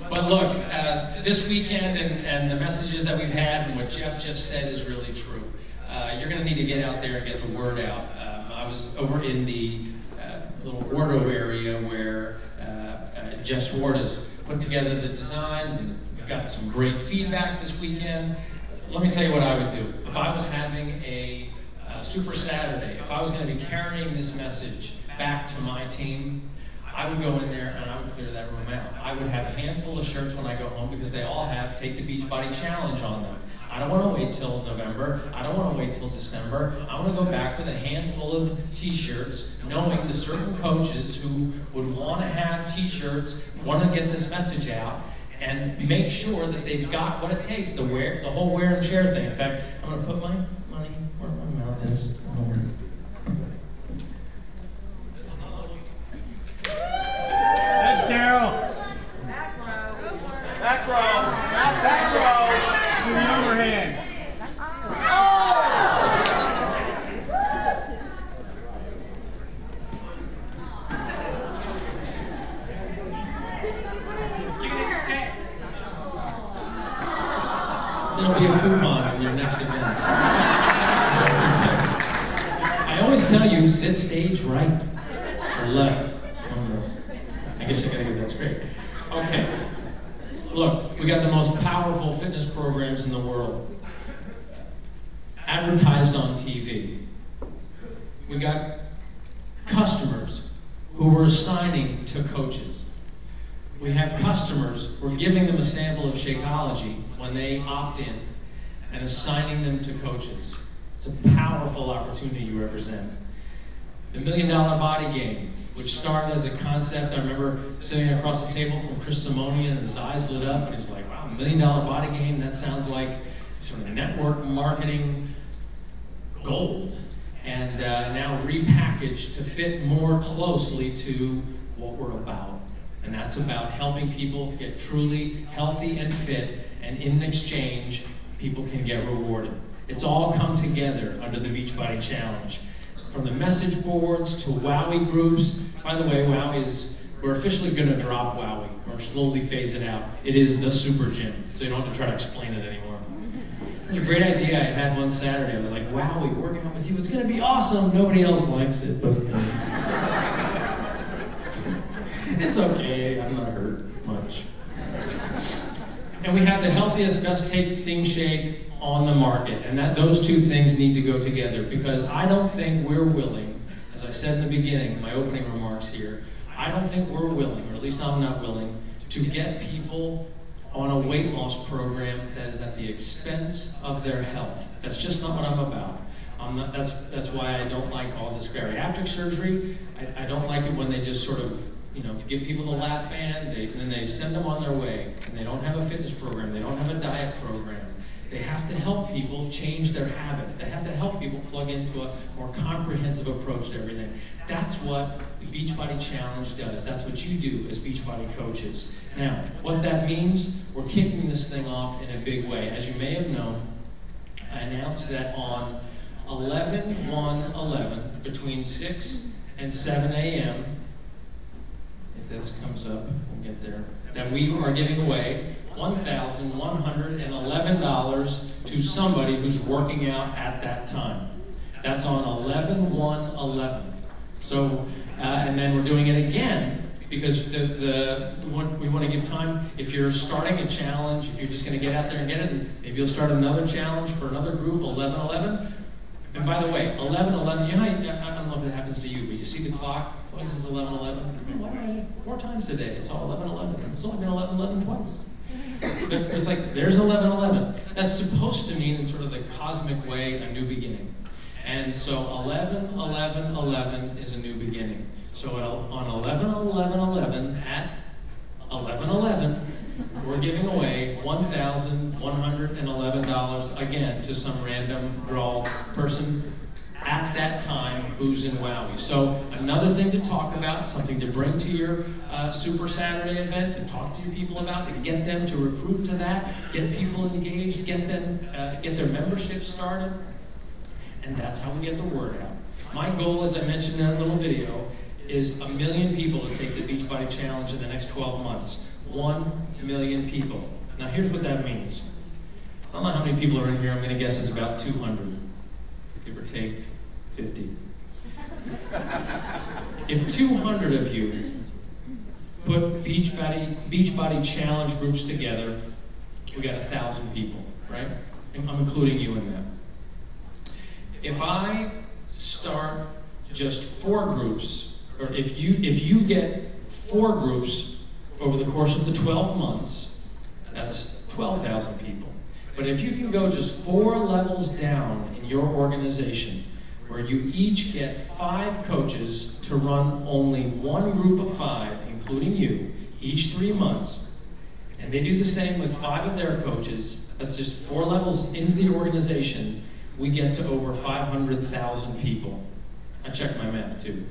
But look, this weekend and the messages that we've had and what Jeff just said is really true. You're going to need to get out there and get the word out. I was over in the little wardrobe area where Jeff Swart has put together the designs, and we've got some great feedback this weekend. Let me tell you what I would do. If I was having a Super Saturday, if I was going to be carrying this message back to my team, I would go in there and I would clear that room out. I would have a handful of shirts when I go home because they all have Take the Beachbody Challenge on them. I don't want to wait till November. I don't want to wait till December. I want to go back with a handful of t-shirts, knowing the certain coaches who would want to have t-shirts, want to get this message out, and make sure that they've got what it takes, the whole wear and share thing. In fact, I'm going to put my money where my mouth is. Daryl. Back row. Back row. Not back row. To the overhand. There'll be a coupon in your next event. I always tell you, sit stage right or left. I guess I gotta get that straight. Okay. Look, we got the most powerful fitness programs in the world. Advertised on TV. We got customers who we're assigning to coaches. We have customers, we're giving them a sample of Shakeology when they opt in and assigning them to coaches. It's a powerful opportunity you represent. The $1 Million Body Game, which started as a concept. I remember sitting across the table from Chris Simonian and his eyes lit up and he's like, wow, $1 Million Body Game, that sounds like sort of network marketing gold. And now repackaged to fit more closely to what we're about. And that's about helping people get truly healthy and fit, and in exchange, people can get rewarded. It's all come together under the Beachbody Challenge. From the message boards to WOWY groups. By the way, we're officially going to drop WOWY, or slowly phase it out. It is the super gym, so you don't have to try to explain it anymore. It was a great idea I had one Saturday. I was like, WOWY, working out with you, it's going to be awesome. Nobody else likes it, but it's okay, I'm not hurt much. And we have the healthiest, best tasting shake on the market, and those two things need to go together, because I don't think we're willing, as I said in the beginning, my opening remarks here, I don't think we're willing, or at least I'm not willing, to get people on a weight loss program that is at the expense of their health. That's just not what I'm about. That's why I don't like all this bariatric surgery. I don't like it when they just sort of, give people the lap band, and then they send them on their way, and they don't have a fitness program, they don't have a diet program. They have to help people change their habits. They have to help people plug into a more comprehensive approach to everything. That's what the Beachbody Challenge does. That's what you do as Beachbody coaches. Now, what that means, we're kicking this thing off in a big way. As you may have known, I announced that on 11/1/11, between 6 and 7 a.m., if this comes up, we'll get there, that we are giving away $1,111 to somebody who's working out at that time. That's on 11/1/11. So, and then we're doing it again because we want to give time. If you're starting a challenge, if you're just going to get out there and get it, and maybe you'll start another challenge for another group, 11/11. And by the way, 11/11, I don't know if it happens to you, but you see the clock, twice is 11/11. Why do I do 4 times a day? It's all 11/11. It's only been 11/11 twice. But it's like, there's 11/11. That's supposed to mean, in sort of the cosmic way, a new beginning. And so 11/11/11 is a new beginning. So on 11/11/11, at 11/11, we're giving away $1,111 again to some random draw person at that time who's in WOWY. So another thing to talk about, something to bring to your Super Saturday event, to talk to your people about, to get them to recruit to that, get people engaged, get their membership started, and that's how we get the word out. My goal, as I mentioned in that little video, is 1 million people to take the Beachbody Challenge in the next 12 months. 1 million people. Now here's what that means. I don't know how many people are in here. I'm going to guess it's about 200, give or take 50. If 200 of you put Beachbody challenge groups together, we got 1,000 people, right? I'm including you in that. If I start just 4 groups, or if you get 4 groups over the course of the 12 months, that's 12,000 people. But if you can go just 4 levels down in your organization, where you each get 5 coaches to run only 1 group of 5, including you, each 3 months, and they do the same with 5 of their coaches, that's just 4 levels into the organization, we get to over 500,000 people. I checked my math too.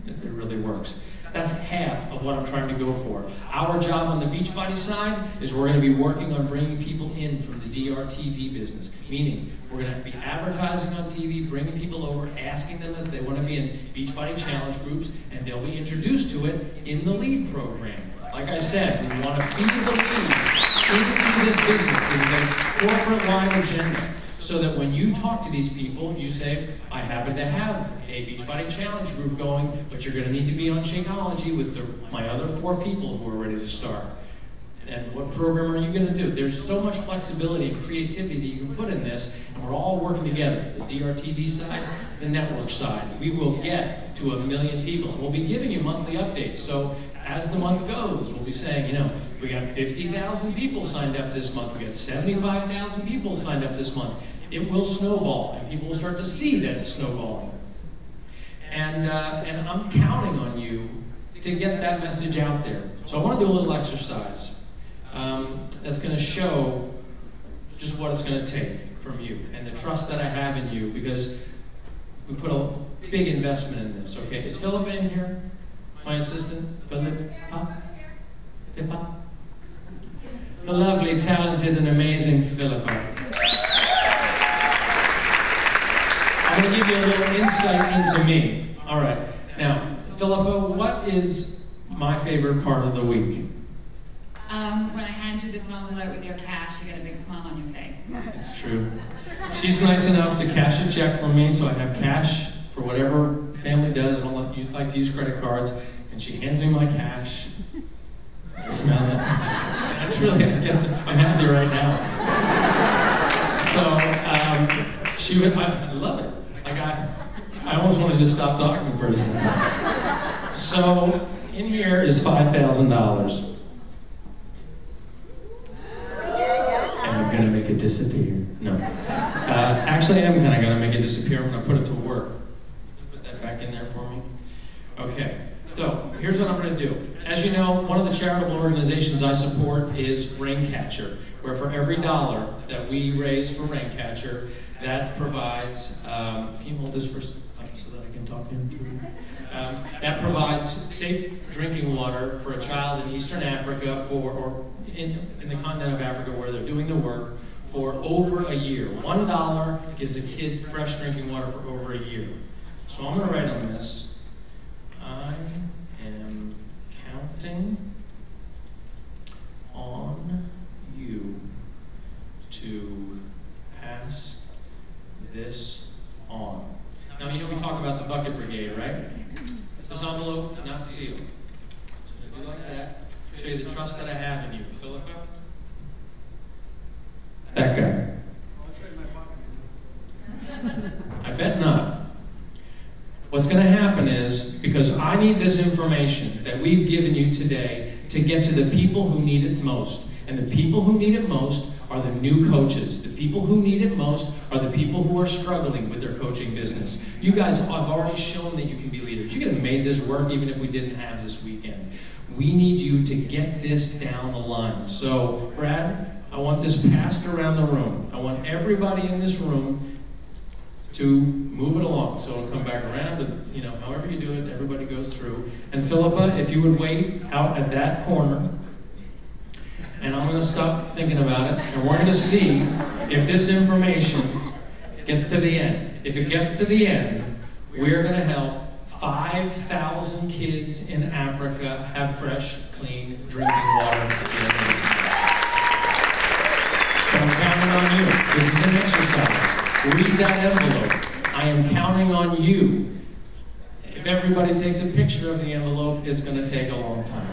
It really works. That's half of what I'm trying to go for. Our job on the Beachbody side is we're going to be working on bringing people in from the DRTV business, meaning we're going to be advertising on TV, bringing people over, asking them if they want to be in Beachbody challenge groups, and they'll be introduced to it in the LEAD program. Like I said, we want to feed the leads into this business. It's a corporate-wide agenda. So that when you talk to these people, you say, I happen to have a Beachbody challenge group going, but you're going to need to be on Shakeology with my other 4 people who are ready to start. And what program are you going to do? There's so much flexibility and creativity that you can put in this, and we're all working together. The DRTV side, the network side. We will get to 1 million people, and we'll be giving you monthly updates. So as the month goes, we'll be saying, we got 50,000 people signed up this month. We got 75,000 people signed up this month. It will snowball, and people will start to see that it's snowballing. And I'm counting on you to get that message out there. So I want to do a little exercise that's going to show just what it's going to take from you and the trust that I have in you, because we put a big investment in this. Okay, is Philip in here? My assistant, Philippa? The lovely, talented, and amazing Philippa. I'm going to give you a little insight into me. All right. Now, Philippa, what is my favorite part of the week? When I hand you this envelope with your cash, you get a big smile on your face. It's true. She's nice enough to cash a check for me, so I have cash for whatever family does. I don't like to use credit cards, and she hands me my cash. Smell it. That's really, I'm happy right now. So, I love it. Like I almost want to just stop talking for a second. So, in here is $5,000. And I'm gonna make it disappear. No. Actually, I'm kinda gonna make it disappear. I'm gonna put it to work. Put that back in there for me. Okay. So, here's what I'm going to do. As you know, one of the charitable organizations I support is Raincatcher, where for every $1 that we raise for Raincatcher, that provides, can you hold this for so that I can talk to you? That provides safe drinking water for a child in Eastern Africa or in the continent of Africa where they're doing the work for over a year. $1 gives a kid fresh drinking water for over a year. So I'm going to write on this. I am counting on you to pass this on. Now, we talk about the bucket brigade, right? This envelope, not sealed. So do like that. Show you the trust that I have in you. Philippa? That guy. I bet not. What's going to happen is, because I need this information that we've given you today to get to the people who need it most. And the people who need it most are the new coaches. The people who need it most are the people who are struggling with their coaching business. You guys have already shown that you can be leaders. You could have made this work even if we didn't have this weekend. We need you to get this down the line. So, Brad, I want this passed around the room. I want everybody in this room to move it along. So it'll come back around, and however you do it, everybody goes through. And Philippa, if you would wait out at that corner, and I'm gonna stop thinking about it, and we're gonna see if this information gets to the end. If it gets to the end, we're gonna help 5,000 kids in Africa have fresh, clean clean drinking water at the end of the day. So I'm counting on you. This is an exercise. Read that envelope. I am counting on you. If everybody takes a picture of the envelope, it's going to take a long time.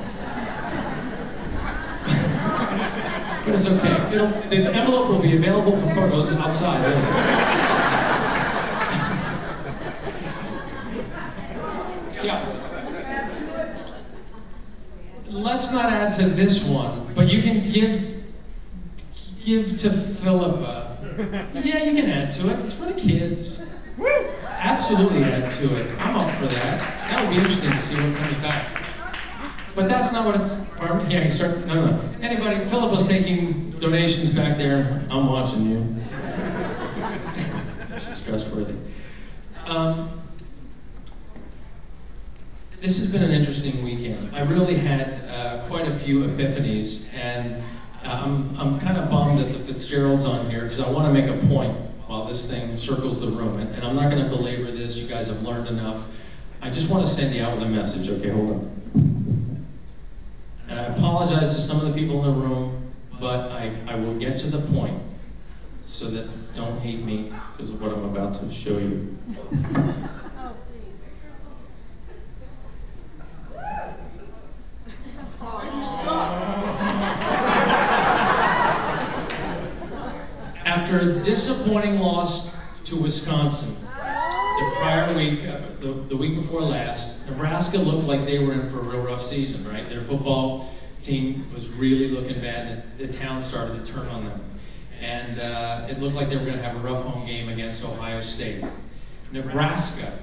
But it's okay. The envelope will be available for photos outside. Yeah. Let's not add to this one, but you can give to Philippa. Yeah, you can add to it. It's for the kids. Absolutely add to it. I'm up for that. That would be interesting to see what comes back. But that's not what it's. Yeah, you start. No. Anybody? Philippa's taking donations back there. I'm watching you. She's trustworthy. This has been an interesting weekend. I really had quite a few epiphanies, and I'm kind of bummed that the Fitzgerald's on here because I want to make a point while this thing circles the room. And I'm not going to belabor this. You guys have learned enough. I just want to send you out with a message. Okay, hold on. And I apologize to some of the people in the room, but I will get to the point so that don't hate me because of what I'm about to show you. After a disappointing loss to Wisconsin the prior week, the week before last, Nebraska looked like they were in for a real rough season, right? Their football team was really looking bad. The town started to turn on them. And it looked like they were going to have a rough home game against Ohio State. Nebraska,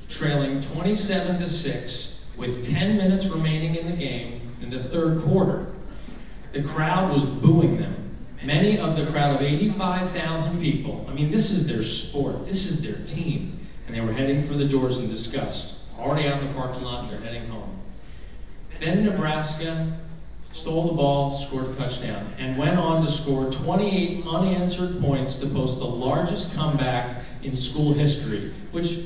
trailing 27-6 with 10 minutes remaining in the game in the third quarter. The crowd was booing them. Many of the crowd of 85,000 people, I mean, this is their sport, this is their team. And they were heading for the doors in disgust. Already out in the parking lot, and they're heading home. Then Nebraska stole the ball, scored a touchdown, and went on to score 28 unanswered points to post the largest comeback in school history, which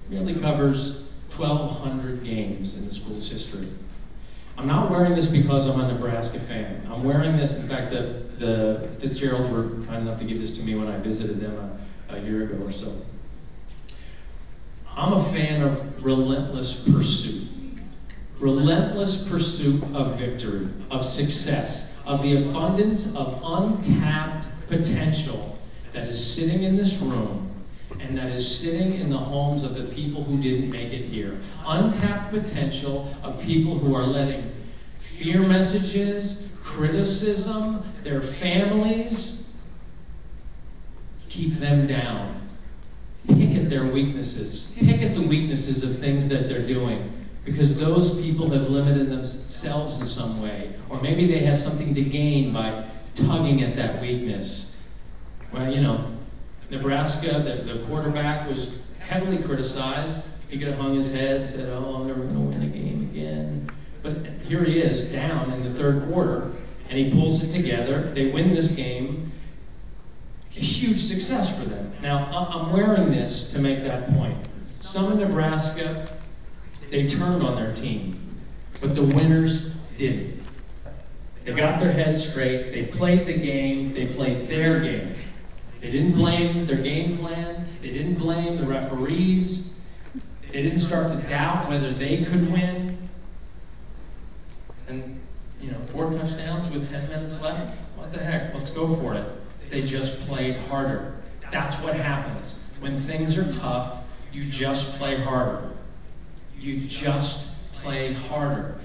really covers 1,200 games in the school's history. I'm not wearing this because I'm a Nebraska fan. I'm wearing this, in fact, the Fitzgeralds were kind enough to give this to me when I visited them a year ago or so. I'm a fan of relentless pursuit. Relentless pursuit of victory, of success, of the abundance of untapped potential that is sitting in this room and that is sitting in the homes of the people who didn't make it here. Untapped potential of people who are letting fear messages, criticism, their families, keep them down. Pick at their weaknesses. Pick at the weaknesses of things that they're doing, because those people have limited themselves in some way. Or maybe they have something to gain by tugging at that weakness. Well, you know, Nebraska, the quarterback was heavily criticized. He could have hung his head and said, oh, I'm never going to win a game again. But here he is, down in the third quarter, and he pulls it together. They win this game. A huge success for them. Now, I'm wearing this to make that point. Some in Nebraska, they turned on their team, but the winners didn't. They got their heads straight. They played the game. They played their game. They didn't blame their game plan. They didn't blame the referees. They didn't start to doubt whether they could win. And, 4 touchdowns with 10 minutes left? What the heck? Let's go for it. They just played harder. That's what happens. When things are tough, you just play harder. You just play harder.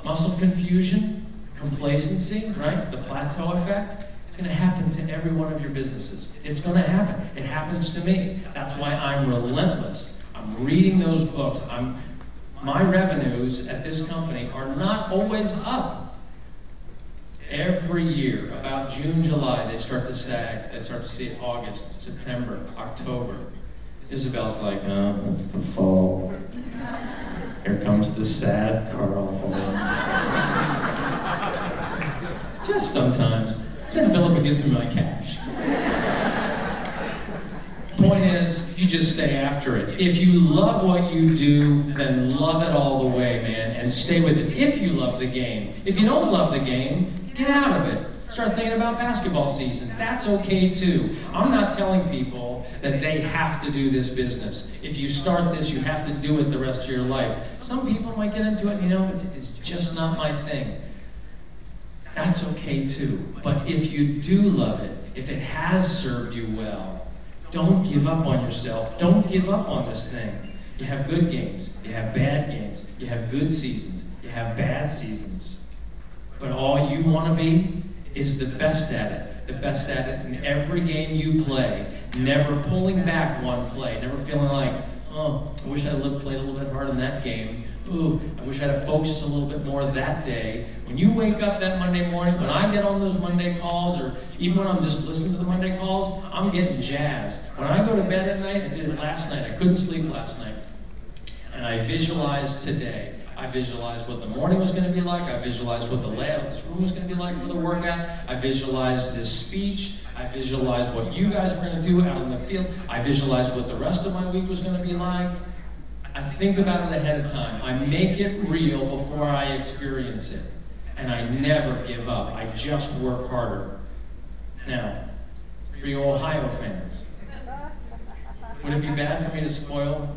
Muscle confusion, complacency, right? The plateau effect. It's going to happen to every one of your businesses. It's going to happen. It happens to me. That's why I'm relentless. I'm reading those books. My revenues at this company are not always up. Every year, about June, July, they start to sag. They start to see it August, September, October. Isabel's like, oh, it's the fall. Here comes the sad Carl. Just sometimes. Then Philippa gives me my cash. Point is, you just stay after it. If you love what you do, then love it all the way, man, and stay with it. If you love the game. If you don't love the game, get out of it. Start thinking about basketball season. That's okay too. I'm not telling people that they have to do this business. If you start this, you have to do it the rest of your life. Some people might get into it, it's just not my thing. That's okay too. But if you do love it, if it has served you well, don't give up on yourself. Don't give up on this thing. You have good games. You have bad games. You have good seasons. You have bad seasons. But all you want to be is the best at it. The best at it in every game you play. Never pulling back one play. Never feeling like, oh, I wish I played a little bit harder in that game. Ooh, I wish I'd have focused a little bit more that day. When you wake up that Monday morning, when I get on those Monday calls, or even when I'm just listening to the Monday calls, I'm getting jazzed. When I go to bed at night, I did it last night. I couldn't sleep last night. And I visualized today. I visualized what the morning was going to be like. I visualized what the layout of this room was going to be like for the workout. I visualized this speech. I visualized what you guys were going to do out in the field. I visualized what the rest of my week was going to be like. I think about it ahead of time. I make it real before I experience it. And I never give up. I just work harder. Now, for you Ohio fans, would it be bad for me to spoil?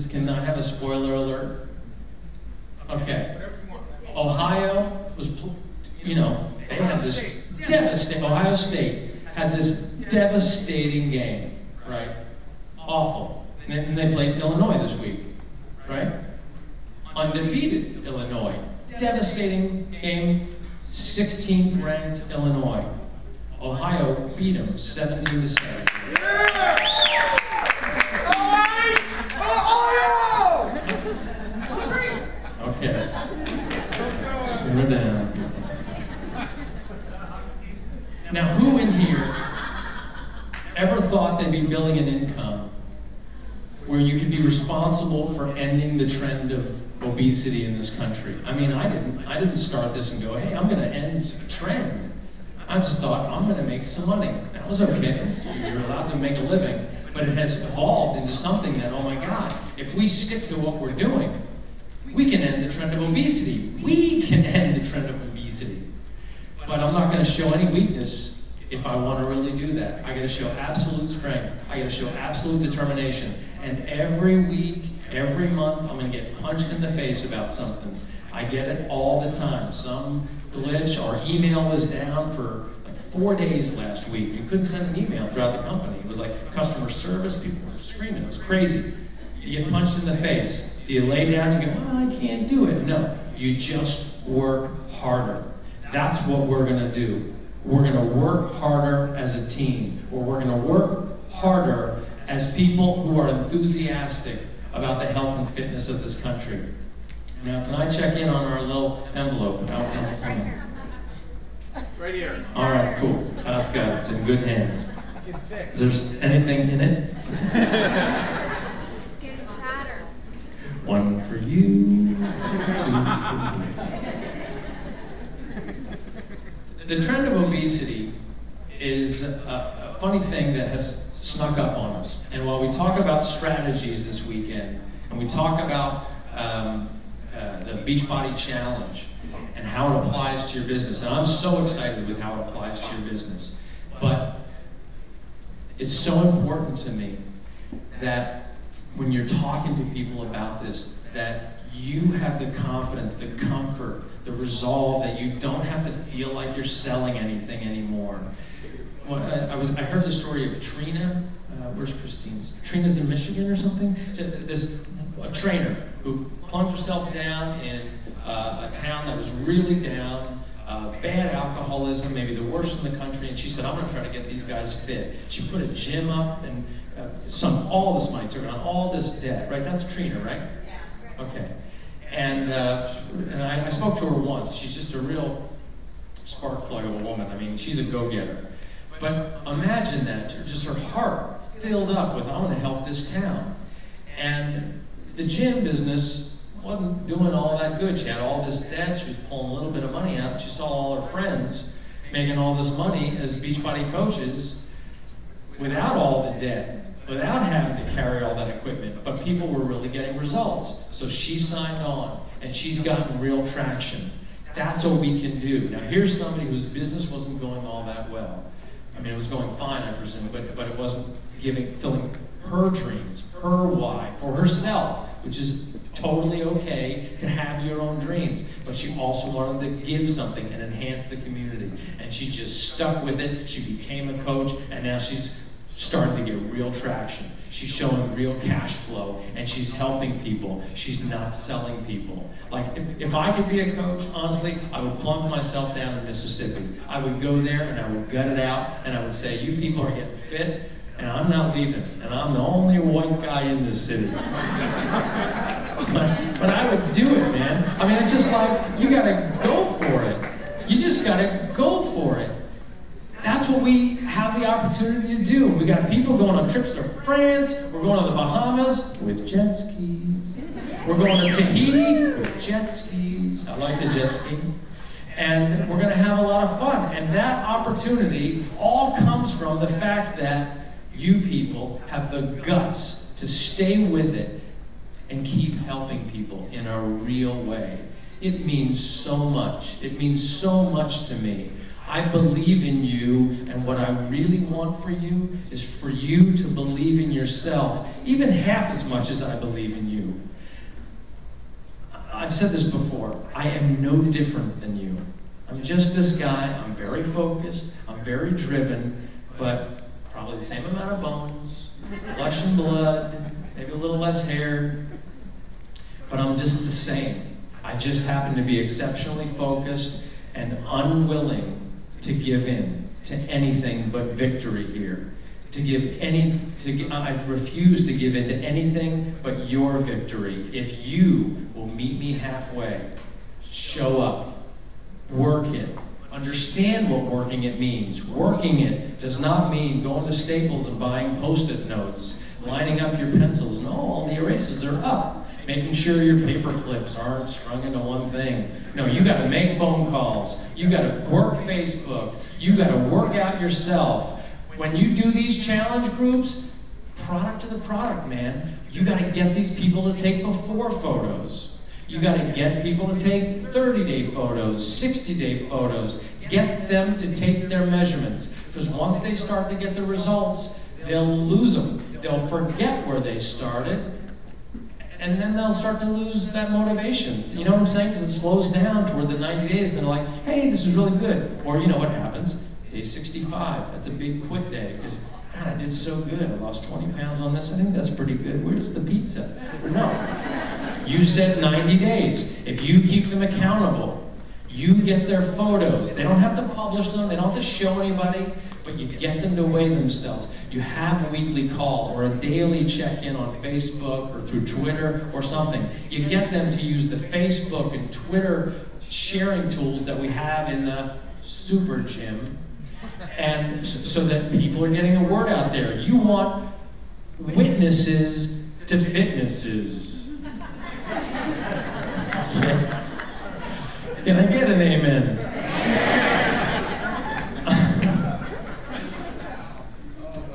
Can I have a spoiler alert? Okay. Ohio was, they had this devastating, Ohio State had this devastating game, right? Awful. And they played Illinois this week, right? Undefeated Illinois. Devastating game, 16th ranked Illinois. Ohio beat them 17-7. Okay. Simmer down. Now, who in here ever thought they'd be building an income where you could be responsible for ending the trend of obesity in this country? I mean, I didn't start this and go, hey, I'm going to end a trend. I just thought, I'm going to make some money. That was okay. You're allowed to make a living. But it has evolved into something that, oh my God, if we stick to what we're doing, we can end the trend of obesity. We can end the trend of obesity. But I'm not going to show any weakness if I want to really do that. I got to show absolute strength. I got to show absolute determination. And every week, every month, I'm going to get punched in the face about something. I get it all the time. Some glitch. Our email was down for like 4 days last week. You couldn't send an email throughout the company. It was like customer service. People were screaming. It was crazy. You get punched in the face. Do you lay down and go, well, I can't do it? No. You just work harder. That's what we're going to do. We're going to work harder as a team. Or we're going to work harder as people who are enthusiastic about the health and fitness of this country. Now, can I check in on our little envelope? How is it coming? Right here. All right, cool. That's good. It's in good hands. Is there anything in it? It's getting fatter. One for you, 2 for you. The trend of obesity is a funny thing that has snuck up on us. And while we talk about strategies this weekend, and we talk about the Beachbody Challenge and how it applies to your business, and I'm so excited with how it applies to your business, but it's so important to me that when you're talking to people about this, that you have the confidence, the comfort, the resolve that you don't have to feel like you're selling anything anymore. Well, I heard the story of Trina. Where's Christine's? Trina's in Michigan or something. A trainer who plunged herself down in a town that was really down, bad alcoholism, maybe the worst in the country, and she said, I'm going to try to get these guys fit. She put a gym up and all this money, took on all this debt, right? That's Trina, right? Yeah. Okay. And I spoke to her once. She's just a real spark plug of a woman. I mean, she's a go-getter. But imagine that, just her heart filled up with, I want to help this town. And the gym business wasn't doing all that good. She had all this debt. She was pulling a little bit of money out. She saw all her friends making all this money as Beachbody coaches without all the debt. without having to carry all that equipment, but people were really getting results. So she signed on, and she's gotten real traction. That's what we can do. Now here's somebody whose business wasn't going all that well. I mean, it was going fine, I presume, but it wasn't filling her dreams, her why, for herself, which is totally okay to have your own dreams. But she also wanted to give something and enhance the community. And she just stuck with it. She became a coach, and now she's starting to get real traction. She's showing real cash flow, and she's helping people. She's not selling people. Like, if I could be a coach, honestly, I would plunk myself down in Mississippi. I would go there, and I would gut it out, and I would say, you people are getting fit, and I'm not leaving, and I'm the only white guy in this city. But I would do it, man. I mean, it's just like, you gotta go for it. You just gotta go for it. That's what we have the opportunity to do. We got people going on trips to France. We're going to the Bahamas with jet skis. We're going to Tahiti with jet skis. I like the jet ski. And we're going to have a lot of fun. And that opportunity all comes from the fact that you people have the guts to stay with it and keep helping people in a real way. It means so much. It means so much to me. I believe in you, and what I really want for you is for you to believe in yourself, even half as much as I believe in you. I've said this before, I am no different than you. I'm just this guy, I'm very focused, I'm very driven, but probably the same amount of bones, flesh and blood, maybe a little less hair, but I'm just the same. I just happen to be exceptionally focused and unwilling to give in to anything but victory here. I refuse to give in to anything but your victory. If you will meet me halfway, show up, work it, understand what working it means. Working it does not mean going to Staples and buying Post-it notes, lining up your pencils. No, all the erasers are up. Making sure your paper clips aren't strung into one thing. No, you gotta make phone calls. You gotta work Facebook. You gotta work out yourself. When you do these challenge groups, product to the product, man, you gotta get these people to take before photos. You gotta get people to take 30-day photos, 60-day photos. Get them to take their measurements. Because once they start to get the results, they'll lose them. They'll forget where they started. And then they'll start to lose that motivation. You know what I'm saying? Because it slows down toward the 90 days, and they're like, hey, this is really good. Or you know what happens? Day 65, that's a big quit day, because God, I did so good. I lost 20 pounds on this. I think that's pretty good. Where's the pizza? No. You said 90 days. If you keep them accountable, you get their photos. They don't have to publish them. They don't have to show anybody, but you get them to weigh themselves. You have a weekly call or a daily check-in on Facebook or through Twitter or something. You get them to use the Facebook and Twitter sharing tools that we have in the super gym, and so that people are getting the word out there. You want witnesses to fitnesses. Can I get an amen?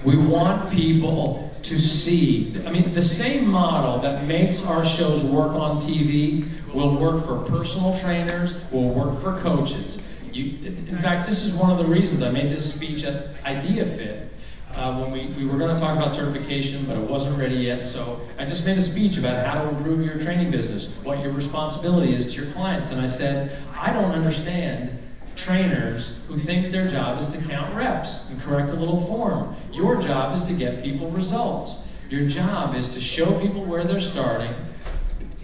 We want people to see, I mean, the same model that makes our shows work on TV will work for personal trainers, will work for coaches. In fact, this is one of the reasons I made this speech at IdeaFit. When we were going to talk about certification, but it wasn't ready yet, so I just made a speech about how to improve your training business, what your responsibility is to your clients, and I said, I don't understand trainers who think their job is to count reps and correct a little form. Your job is to get people results. Your job is to show people where they're starting,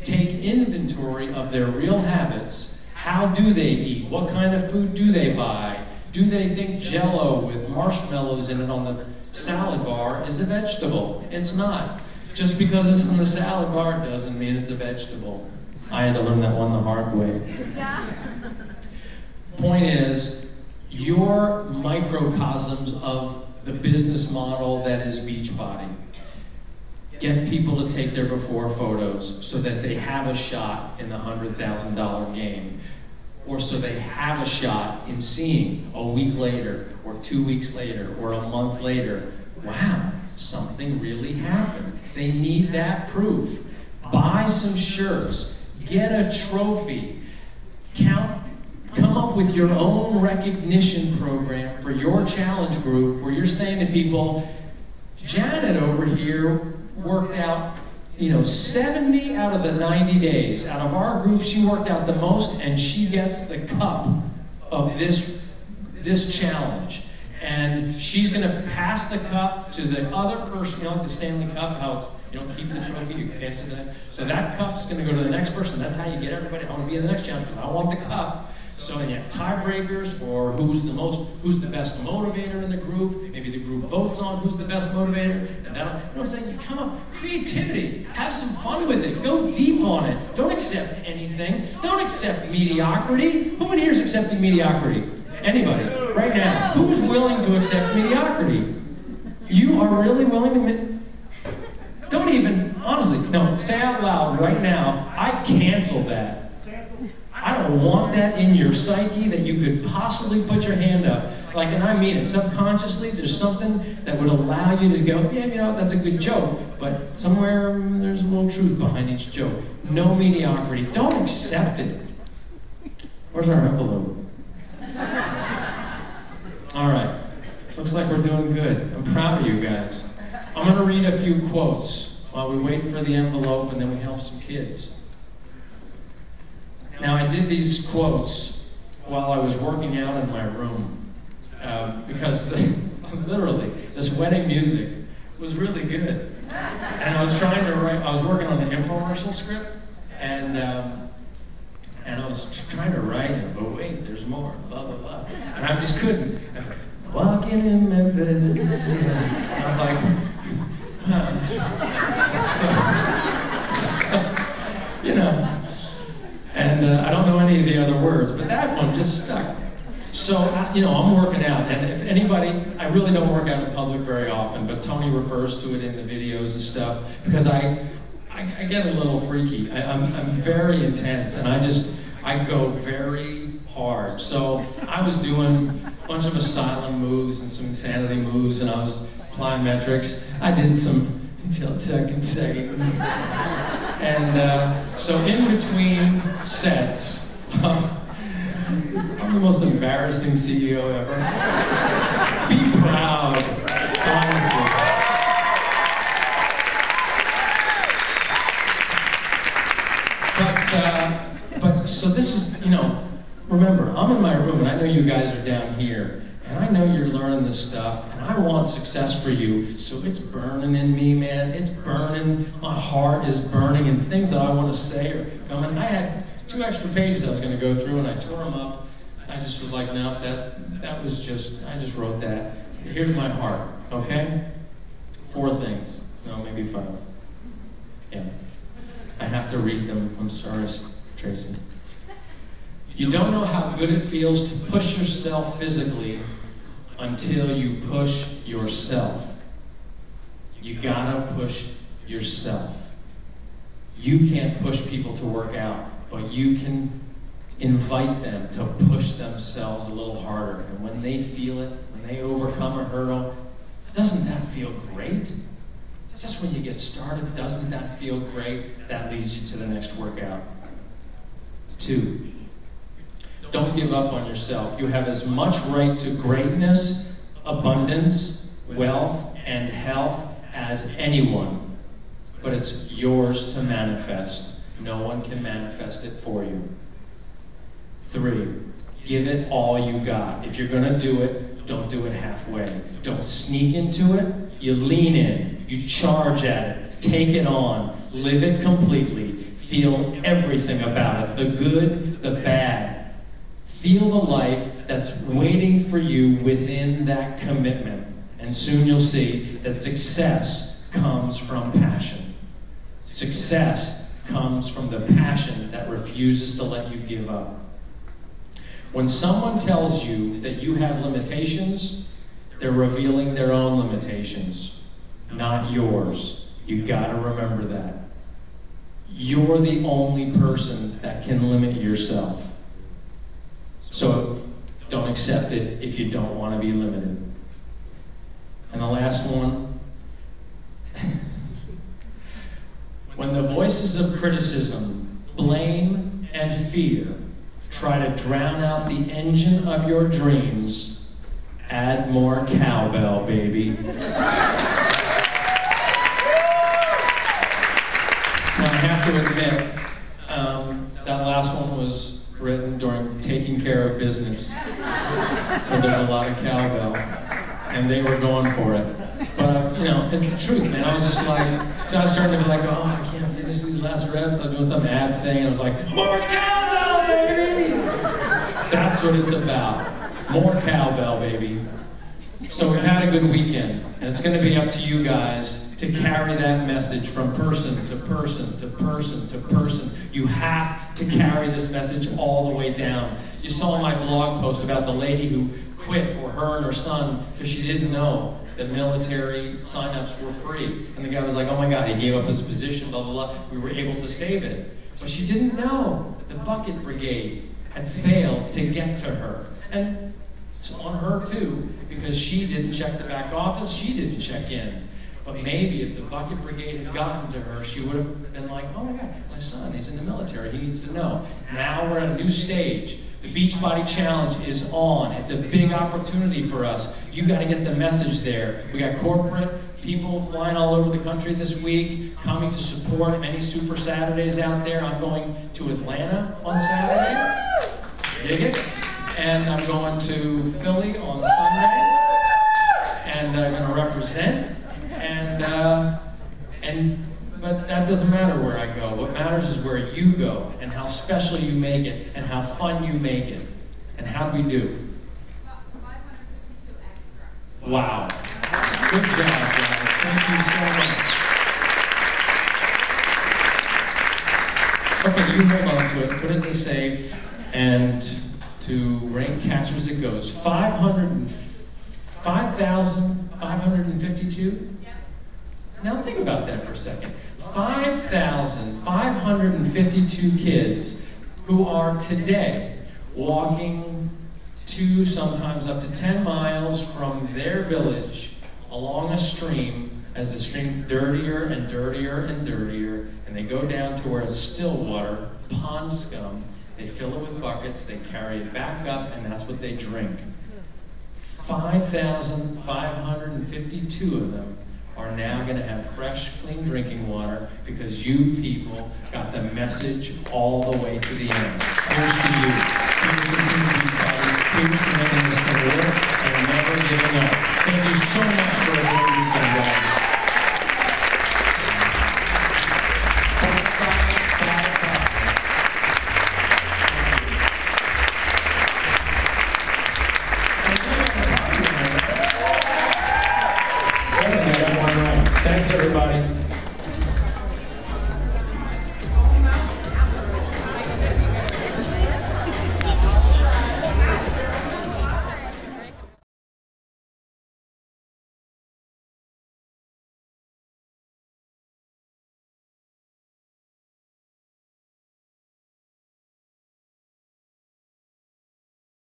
take inventory of their real habits. How do they eat? What kind of food do they buy? Do they think Jell-O with marshmallows in it on the salad bar is a vegetable? It's not. Just because it's in the salad bar doesn't mean it's a vegetable. I had to learn that one the hard way. Yeah. Point is, you're microcosms of the business model that is Beachbody. Get people to take their before photos so that they have a shot in the $100,000 game, or so they have a shot in seeing a week later, or 2 weeks later, or a month later, wow, something really happened. They need that proof. Buy some shirts, get a trophy, come up with your own recognition program for your challenge group where you're saying to people, Janet over here worked out 70 out of the 90 days. Out of our group, she worked out the most, and she gets the cup of this challenge. And she's going to pass the cup to the other person, like the Stanley Cup, how it's, keep the trophy, you pass it to them. So that cup's going to go to the next person. That's how you get everybody. I want to be in the next challenge because I want the cup. So you have tiebreakers, or who's the best motivator in the group. Maybe the group votes on who's the best motivator. And that'll, you know what I'm saying? You come up, creativity, have some fun with it. Go deep on it. Don't accept anything. Don't accept mediocrity. Who in here is accepting mediocrity? Anybody? Right now. Who is willing to accept mediocrity? You are really willing to don't even, honestly, no, say out loud right now, I cancel that. I don't want that in your psyche that you could possibly put your hand up. Like, and I mean it, subconsciously, there's something that would allow you to go, yeah, that's a good joke, but somewhere there's a little truth behind each joke. No mediocrity. Don't accept it. Where's our envelope? All right. Looks like we're doing good. I'm proud of you guys. I'm going to read a few quotes while we wait for the envelope, and then we help some kids. Now, I did these quotes while I was working out in my room because literally, this wedding music was really good. And I was trying to write, I was working on the infomercial script, and I was trying to write it, but wait, there's more, blah, blah, blah. And I just couldn't. I was like, walking in Memphis. I was like, and I don't know any of the other words, but that one just stuck. So, I'm working out, and if anybody, I really don't work out in public very often, but Tony refers to it in the videos and stuff, because I get a little freaky. I'm very intense, and I go very hard. So I was doing a bunch of asylum moves and some insanity moves, and I was applying metrics. I did some tilt-tuck and say. And so in between sets, I'm the most embarrassing CEO ever. Be proud, honestly. But so this is, remember, I'm in my room, and I know you guys are down here, and I know you're learning this stuff, and I want success for you, so it's burning in me, man. It's burning. My heart is burning, and things that I want to say are coming. I had 2 extra pages I was going to go through, and I tore them up. I just was like, no, that was just, I just wrote that. Here's my heart, okay? 4 things. No, maybe 5. Yeah. I have to read them. I'm sorry, Tracy. You don't know how good it feels to push yourself physically until you push yourself. You gotta push yourself. You can't push people to work out, but you can invite them to push themselves a little harder. And when they feel it, when they overcome a hurdle, doesn't that feel great? Just when you get started, doesn't that feel great? That leads you to the next workout. 2, don't give up on yourself. You have as much right to greatness, abundance, wealth, and health as anyone, but it's yours to manifest. No one can manifest it for you. 3, give it all you got. If you're gonna do it, don't do it halfway. Don't sneak into it. You lean in. You charge at it. Take it on. Live it completely. Feel everything about it. The good, the bad. Feel the life that's waiting for you within that commitment. And soon you'll see that success comes from passion. Success comes from the passion that refuses to let you give up. When someone tells you that you have limitations, they're revealing their own limitations, not yours. You gotta remember that. You're the only person that can limit yourself. So don't accept it if you don't want to be limited. And the last one, voices of criticism, blame, and fear try to drown out the engine of your dreams, add more cowbell, baby. Now, I have to admit, that last one was written during taking care of business, where there's a lot of cowbell, and they were going for it. But, you know, it's the truth, man. I was just like, I was starting to be like, oh, I can't finish these last reps. I was doing some ab thing, and I was like, more cowbell, baby! That's what it's about. More cowbell, baby. So we've had a good weekend, and it's going to be up to you guys to carry that message from person to person to person to person. You have to carry this message all the way down. You saw my blog post about the lady who quit for her and her son because she didn't know that military signups were free. And the guy was like, oh my God, he gave up his position, blah, blah, blah. We were able to save it. But she didn't know that the bucket brigade had failed to get to her. And it's on her too, because she didn't check the back office, she didn't check in. But maybe if the bucket brigade had gotten to her, she would have been like, oh my God, my son, he's in the military, he needs to know. Now we're at a new stage. The Beachbody Challenge is on. It's a big opportunity for us. You got to get the message there. We got corporate people flying all over the country this week, coming to support many Super Saturdays out there. I'm going to Atlanta on Saturday. Dig it? And I'm going to Philly on Sunday. And I'm going to represent. But that doesn't matter where I go. What matters is where you go and how special you make it and how fun you make it. And how do we do? 552 extra. Wow. Good job, guys. Thank you so much. Okay, you hold on to it, put it in the safe, and to rank catchers it goes. 5,552? Now think about that for a second. 5,552 kids who are today walking 2, sometimes up to 10 miles from their village along a stream as the stream dirtier and dirtier and dirtier, and they go down to where it's still water, pond scum. They fill it with buckets, they carry it back up, and that's what they drink. 5,552 of them are now going to have fresh, clean drinking water because you people got the message all the way to the end. Here's to you. Here's to Team Beachbody. Here's to making this to work and never giving up. Thank you so much for a great weekend, guys. Thanks, everybody.